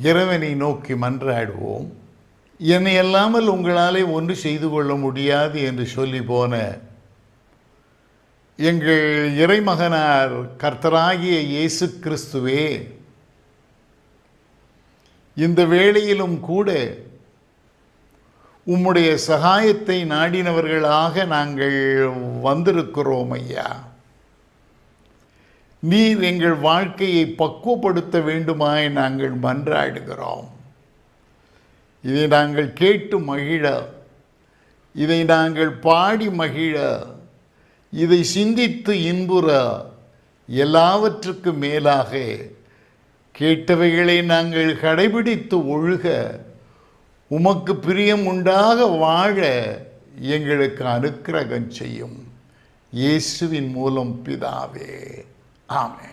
இறைவனை நோக்கி மன்றாடுவோம். என்னை அல்லாமல் உங்களாலே ஒன்று செய்து கொள்ள முடியாது என்று சொல்லி போன எங்கள் இறைமகனார் கர்த்தராகிய இயேசு கிறிஸ்துவே, இந்த வேளையிலும் கூட உம்முடைய சகாயத்தை நாடினவர்களாக நாங்கள் வந்திருக்கிறோம் ஐயா. நீர் எங்கள் வாழ்க்கையை பக்குவப்படுத்த வேண்டுமாய் நாங்கள் மன்றாடுகிறோம். இதை நாங்கள் கேட்டு மகிழ, இதை நாங்கள் பாடி மகிழ, இதை சிந்தித்து இன்புற, எல்லாவற்றுக்கும் மேலாக கேட்டவைகளை நாங்கள் கடைபிடித்து ஒழுக, உமக்கு பிரியம் உண்டாக வாழ எங்களுக்கு அனுக்கிரகம் செய்யும். இயேசுவின் மூலம் பிதாவே, ஆமென்.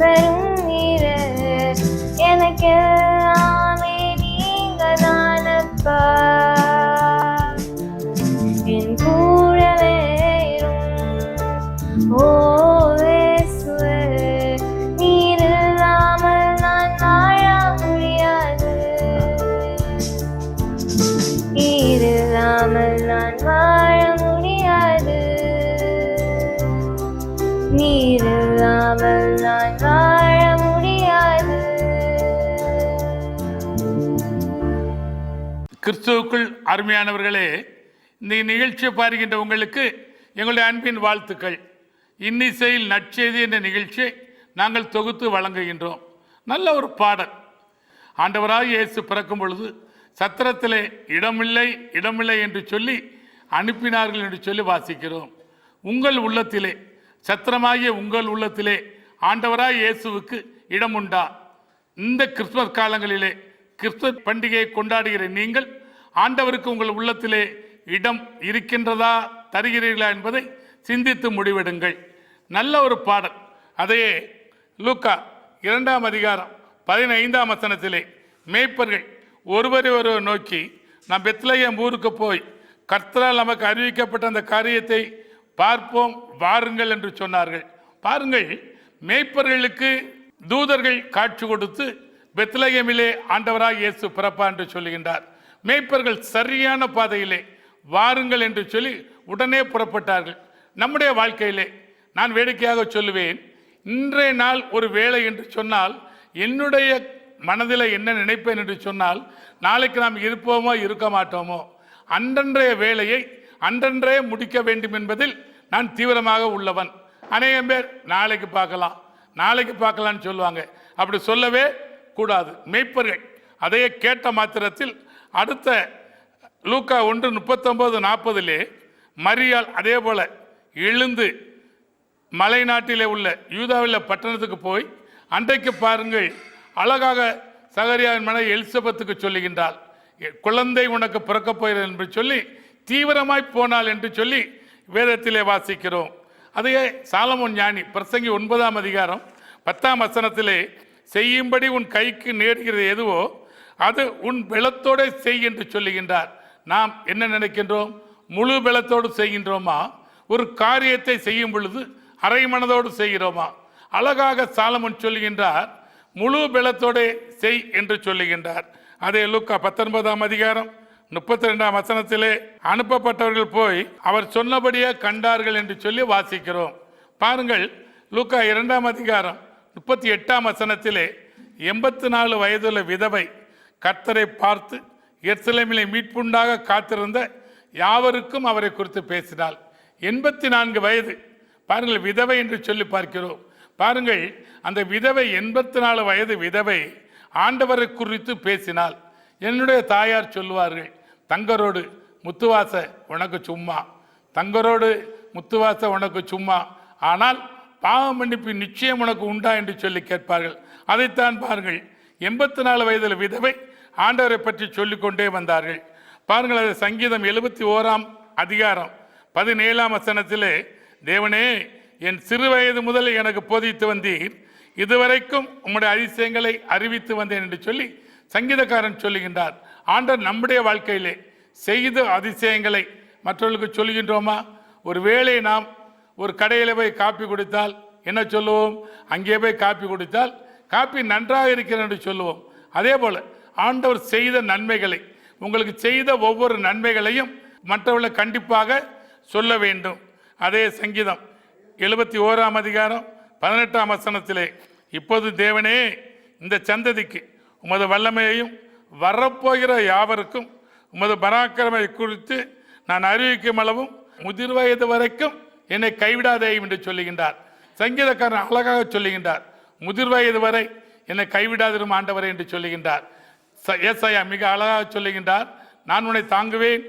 வரும் நீரு எனக்கு எல்லாமே நீங்க தானப்பா என் கூடவே ஓ இயேசுவே நீர் இல்லாமல் நான் வாழ முடியாது நீர் இல்லாமல் நான் வாழ முடியாது நீர் இல்லாமல் நான் வாழ முடியாது. கிறிஸ்துவுக்குள் அருமையானவர்களே, இந்த நிகழ்ச்சியை பாருகின்ற உங்களுக்கு எங்களுடைய அன்பின் வாழ்த்துக்கள். இன்னிசையில் நற்செய்தி என்ற நிகழ்ச்சியை நாங்கள் தொகுத்து வழங்குகின்றோம். நல்ல ஒரு பாடல். ஆண்டவராக இயேசு பிறக்கும் பொழுது சத்திரத்திலே இடமில்லை இடமில்லை என்று சொல்லி அனுப்பினார்கள் என்று சொல்லி வாசிக்கிறோம். உங்கள் உள்ளத்திலே, சத்திரமாகிய உங்கள் உள்ளத்திலே ஆண்டவராக இயேசுவுக்கு இடம் உண்டா? இந்த கிறிஸ்துமஸ் காலங்களிலே கிறிஸ்துமஸ் பண்டிகையை கொண்டாடுகிற நீங்கள் ஆண்டவருக்கு உங்கள் உள்ளத்திலே இடம் இருக்கின்றதா, தருகிறீர்களா என்பதை சிந்தித்து முடிவெடுங்கள். நல்ல ஒரு பாடல். அதையே லூக்கா 2ஆம் அதிகாரம் 15ஆம் வசனத்திலே மேய்ப்பர்கள் ஒருவரை ஒருவர் நோக்கி, நாம் பெத்லகேம் ஊருக்கு போய் கர்த்தரால் நமக்கு அறிவிக்கப்பட்ட அந்த காரியத்தை பார்ப்போம் வாருங்கள் என்று சொன்னார்கள். பாருங்கள், மேய்ப்பர்களுக்கு தூதர்கள் காட்சி கொடுத்து பெத்லகேமிலே ஆண்டவராக இயேசு பிறப்பா என்று சொல்லுகின்றார். மேய்ப்பர்கள் சரியான பாதையிலே வாருங்கள் என்று சொல்லி உடனே புறப்பட்டார்கள். நம்முடைய வாழ்க்கையிலே நான் வேடிக்கையாக சொல்லுவேன், இன்றைய நாள் ஒரு வேலை என்று சொன்னால் என்னுடைய மனதில் என்ன நினைப்பேன் என்று சொன்னால், நாளைக்கு நாம் இருப்போமோ இருக்க மாட்டோமோ, அன்றன்றைய வேலையை அன்றன்றே முடிக்க வேண்டும் என்பதில் நான் தீவிரமாக உள்ளவன். அநேகம் பேர் நாளைக்கு பார்க்கலாம் நாளைக்கு பார்க்கலான்னு சொல்லுவாங்க. அப்படி சொல்லவே கூடாது. மேய்ப்பர்கள் அதையே கேட்ட மாத்திரத்தில் அடுத்த லூக்கா 1:39-40 மரியாள் அதே போல எழுந்து மலை நாட்டிலே உள்ள யூதாவில் பட்டணத்துக்கு போய் அன்றைக்கு பாருங்கள், அழகாக சகரியாவின் மனை எலிசபெத்துக்கு சொல்லுகின்றாள், குழந்தை உனக்கு பிறக்கப் போகிறது என்று சொல்லி தீவிரமாய் போனாள் என்று சொல்லி வேதத்திலே வாசிக்கிறோம். அதையே சாலமோன் ஞானி பிரசங்கி 9ஆம் அதிகாரம் 10ஆம் வசனத்திலே, செய்யும்படி உன் கைக்கு நேடுகிறது எதுவோ அது உன் பலத்தோடு செய் என்று சொல்லுகின்றார். நாம் என்ன நினைக்கின்றோம்? முழு பலத்தோடு செய்கின்றோமா? ஒரு காரியத்தை செய்யும் பொழுது அரை மனதோடு செய்கிறோமா? அழகாக சாலமோன் சொல்லுகின்றார், முழு பலத்தோடு செய் என்று சொல்லுகின்றார். அதே லூக்கா 19ஆம் அதிகாரம் 32ஆம் வசனத்திலே, அனுப்பப்பட்டவர்கள் போய் அவர் சொன்னபடியே கண்டார்கள் என்று சொல்லி வாசிக்கிறோம். பாருங்கள், லூக்கா 2ஆம் அதிகாரம் 38ஆம் வசனத்திலே 84 வயதுள்ள விதவை கர்த்தரை பார்த்து எருசலேமிலே மீட்புண்டாக காத்திருந்த யாவருக்கும் அவரை குறித்து பேசினாள். 84 வயது. பாருங்கள், விதவை என்று சொல்லி பார்க்கிறோம். பாருங்கள், அந்த விதவை 84 வயது விதவை ஆண்டவரை குறித்து பேசினாள். என்னுடைய தாயார் சொல்லுவார்கள், தங்கரோடு முத்துவாச உனக்கு சும்மா, தங்கரோடு முத்துவாச உனக்கு சும்மா, ஆனால் பாவ மன்னிப்பு நிச்சயம் உனக்கு உண்டா என்று சொல்லி கேட்பார்கள். அதைத்தான் பாருங்கள், 84 வயதில் விதவை ஆண்டவரை பற்றி சொல்லிக்கொண்டே வந்தார்கள். பாருங்கள், அது சங்கீதம் 71ஆம் அதிகாரம் 17ஆம் வசனத்திலே, தேவனே என் சிறு வயது முதல் எனக்கு போதித்து வந்தீர், இதுவரைக்கும் உம்முடைய அதிசயங்களை அறிவித்து வந்தேன் என்று சொல்லி சங்கீதக்காரன் சொல்லுகின்றார். ஆண்டவர் நம்முடைய வாழ்க்கையிலே செய்த அதிசயங்களை மற்றவர்களுக்கு சொல்லுகின்றோமா? ஒரு வேளை நாம் ஒரு கடையில் போய் காப்பி குடித்தால் என்ன சொல்லுவோம்? அங்கே போய் காப்பி குடித்தால் காப்பி நன்றாக இருக்கிறது என்று சொல்லுவோம். அதே போல் ஆண்டவர் செய்த நன்மைகளை, உங்களுக்கு செய்த ஒவ்வொரு நன்மைகளையும் மற்றவர்களை கண்டிப்பாக சொல்ல வேண்டும். அதே சங்கீதம் 71ஆம் அதிகாரம் 18ஆம் வசனத்திலே, இப்போது தேவனே இந்த சந்ததிக்கு உமது வல்லமையையும் வரப்போகிற யாவருக்கும் உமது பராக்கிரமை குறித்து நான் அறிவிக்கும் அளவும் முதிர் வயது வரைக்கும் என்னை கைவிடாதே என்று சொல்லுகின்றார். சங்கீதக்காரன் அழகாக சொல்லுகின்றார், முதிர் வயது வரை என்னை கைவிடாதிரும் ஆண்டவரை என்று சொல்லுகின்றார். ஏசாயா மிக அழகாக சொல்லுகின்றார், நான் உன்னை தாங்குவேன்,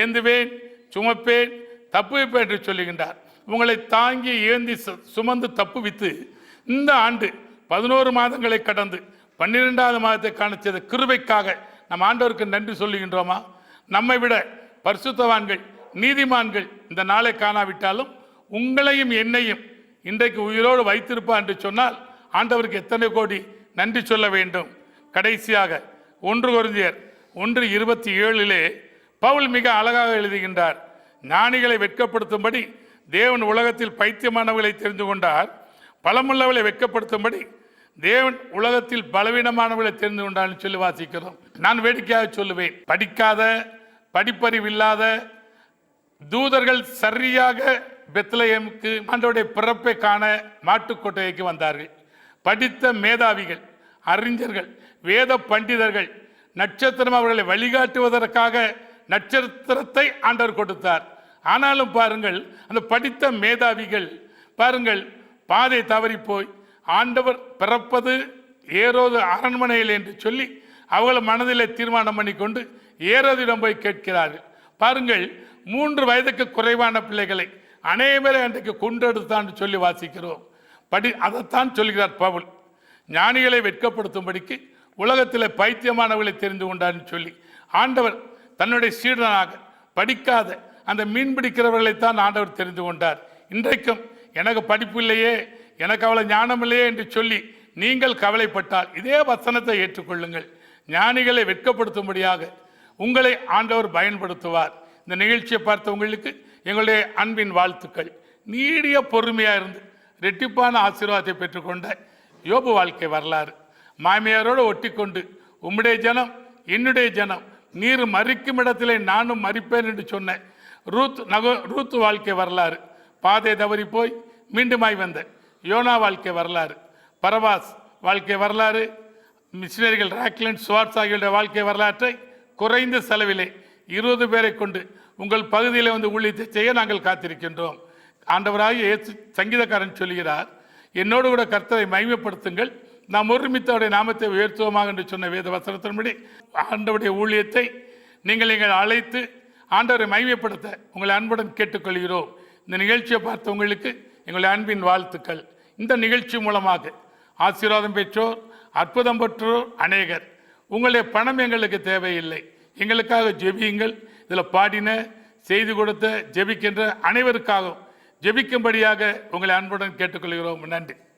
ஏந்துவேன், சுமப்பேன், தப்புவிப்பேன் என்று சொல்லுகின்றார். உங்களை தாங்கி ஏந்தி சுமந்து தப்புவித்து இந்த ஆண்டு 11 மாதங்களை கடந்து 12வது மாதத்தை காண செய்த கிருபைக்காக நம் ஆண்டவருக்கு நன்றி சொல்லுகின்றோமா? நம்மை விட பரிசுத்தவான்கள், நீதிமான்கள் இந்த நாளை காணாவிட்டாலும் உங்களையும் என்னையும் இன்றைக்கு உயிரோடு வைத்திருப்பார் என்று சொன்னால் ஆண்டவருக்கு எத்தனை கோடி நன்றி சொல்ல வேண்டும். கடைசியாக 1 கொரிந்தியர் 1:27 பவுல் மிக அழகாக எழுதுகின்றார். ஞானிகளை வெட்கப்படுத்தும்படி தேவன் உலகத்தில் பைத்தியமானவர்களை தெரிந்து கொண்டார், பலமுள்ளவர்களை வெட்கப்படுத்தும்படி தேவன் உலகத்தில் பலவீனமானவர்களை தெரிந்து கொண்டார்னு சொல்லி வாசிக்கிறோம். நான் வேடிக்கையாக சொல்லுவேன், படிக்காத படிப்பறிவில்லாத தூதர்கள் சரியாக பெத்லகேமுக்கு ஆண்டவருடைய பிறப்பை காண மாட்டுக்கொட்டைக்கு வந்தார்கள். படித்த மேதாவிகள், அறிஞர்கள், வேத பண்டிதர்கள், நட்சத்திரம் அவர்களை வழிகாட்டுவதற்காக நட்சத்திரத்தை ஆண்டவர் கொடுத்தார். ஆனாலும் பாருங்கள், அந்த படித்த மேதாவிகள் பாருங்கள் பாதை தவறி போய் ஆண்டவர் பிறப்பது ஏரோது அரண்மனையில் என்று சொல்லி அவர்கள் மனதிலே தீர்மானம் பண்ணி கொண்டு ஏரோதிடம் போய் கேட்கிறார்கள். பாருங்கள், 3 வயதுக்கு குறைவான பிள்ளைகளை அனைவரை அன்றைக்கு கொன்றெடுத்தான் சொல்லி வாசிக்கிறோம். அதைத்தான் சொல்கிறார் பவுல். ஞானிகளை வெட்கப்படுத்தும்படிக்கு உலகத்தில் பைத்தியமானவர்களை தெரிந்து கொண்டார்னு சொல்லி ஆண்டவர் தன்னுடைய சீடனாக படிக்காத அந்த மீன் பிடிக்கிறவர்களைத்தான் ஆண்டவர் தெரிந்து கொண்டார். இன்றைக்கும் எனக்கு படிப்பு இல்லையே, எனக்கு அவ்வளோ ஞானம் இல்லையே என்று சொல்லி நீங்கள் கவலைப்பட்டால் இதே வசனத்தை ஏற்றுக்கொள்ளுங்கள். ஞானிகளை வெட்கப்படுத்தும்படியாக உங்களை ஆண்டவர் பயன்படுத்துவார். இந்த நிகழ்ச்சியை பார்த்த உங்களுக்கு எங்களுடைய அன்பின் வாழ்த்துக்கள். நீடிய பொறுமையாக இருந்து ரெட்டிப்பான ஆசீர்வாதத்தை பெற்றுக்கொண்ட யோபு வாழ்க்கை வரலாறு. மாமியாரோடு ஒட்டிக்கொண்டு உம்முடைய ஜனம் என்னுடைய ஜனம், நீர் மறிக்கும் இடத்திலே நானும் மறிப்பேன் என்று சொன்ன ரூத் வாழ்க்கை வரலாறு. பாதை தவறி போய் மீண்டுமாய் வந்த யோனா வாழ்க்கை வரலாறு. பரவாஸ் வாழ்க்கை வரலாறு. மிஷினரிகள் ராக்லண்ட் ஸ்வார்ட்ஸ் ஆகியோருடைய வாழ்க்கை வரலாற்றை குறைந்த செலவிலே 20 பேரை கொண்டு உங்கள் பகுதியில் வந்து ஊழியத்தை செய்ய நாங்கள் காத்திருக்கின்றோம். ஆண்டவராகிய இயேசு சங்கீதக்காரன் சொல்கிறார், என்னோடு கூட கர்த்தரை மகிமைப்படுத்துங்கள், நாம் ஒருமித்தவருடைய நாமத்தை உயர்த்துவோமாக என்று சொன்ன வேத வசனத்தின்படி ஆண்டவருடைய ஊழியத்தை நீங்கள் அழைத்து ஆண்டவரை மகிமைப்படுத்த உங்களை அன்புடன் கேட்டுக்கொள்கிறோம். இந்த நிகழ்ச்சியை பார்த்த உங்களுக்கு எங்களுடைய அன்பின் வாழ்த்துக்கள். இந்த நிகழ்ச்சி மூலமாக ஆசீர்வாதம் பெற்றோர், அற்புதம் பெற்றோர் அநேகர். உங்களுடைய பணம் எங்களுக்கு தேவையில்லை, எங்களுக்காக ஜெபியுங்கள். இதில் பாடின, செய்து கொடுத்த, ஜெபிக்கின்ற அனைவருக்காகவும் ஜெபிக்கும்படியாக உங்களை அன்புடன் கேட்டுக்கொள்கிறோம். நன்றி.